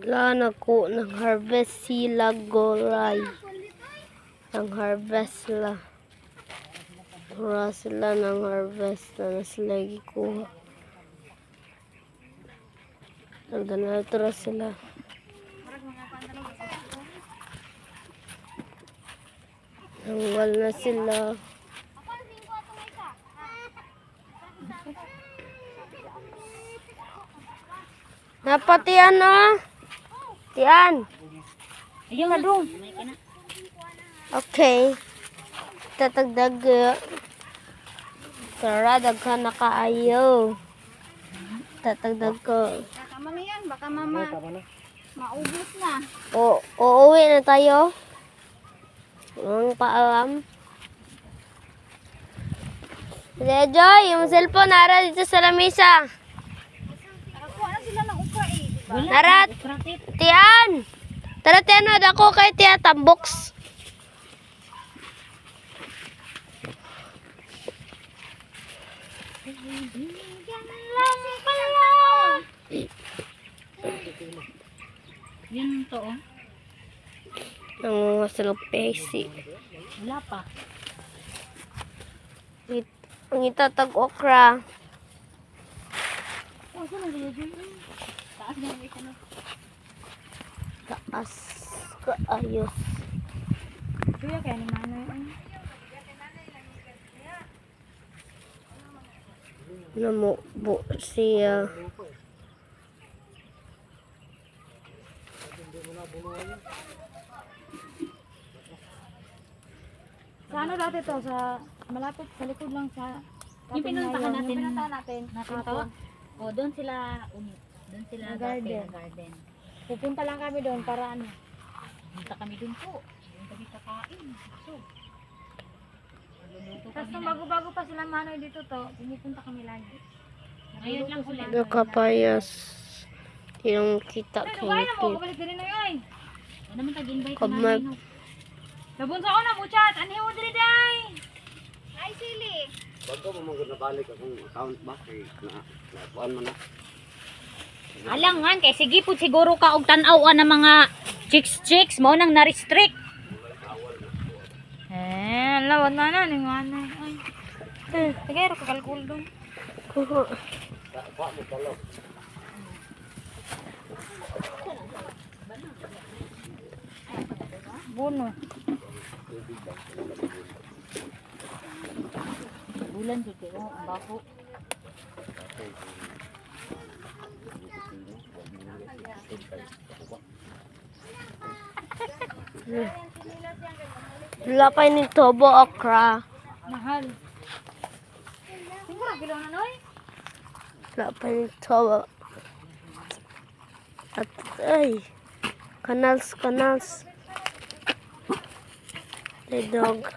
Wala ko nag-harvest sila gulay. Nag-harvest sila. Wala sila ng harvest na sila gikuha. Nagdanatro sila. Nangwal na sila. Napatian no? Tian. Ayun na dong. Okay. Tatagdag. Tara, daghan na kaayo. Tatagdag ko. Tama na yan. Baka mama maubos na. Uuwi na tayo. Ang paalam. Joy, yung cellphone nara dito sa lamesa. Nakakuha na sila ng ukra eh. Diba? Narat. Tian. Tara Tian, ako kay Tia Tambox. Yan to oh. Ang sila pesi. Wala pa. Ang itatag okra. Oh, saan ang gulay? Taas na yung na. Taas. Kaayos. Kuya kaya ni Manay yun. Namubo siya. Sa ano dati to? Sa malapit sa likod lang sa yung pinuntahan natin. Nakapon. O doon sila doon sila garden. Pupunta lang kami doon para ano. Punta kami doon po. Doon kami kakain. So. Tapos nung bago-bago pa sila Manoy dito to, pumupunta kami lagi. Ngayon lang ulit. Nakapayas. Yung kita Ay, kay nagay na mo. Kit. Kabalik din na yun. Ano naman tag-invite Kamay. na namin. Labunsa ko na, muchat. Ano yung diri day? Ay, sili. Bago mo magod na balik akong account ba? Kaya nakuhaan mo na. Alangan, kay sige po siguro ka og tan-aw na mga chicks mo nang na-restrict. Lawan na ni ngana. Ay. Sige, ro ka kalkul doon. Bono. Bulan dito, ang bako. Wala pa yung tobo okra. Mahal. Siguro kilo na noy. Wala pa yung tobo. At ay. Canals. The dog.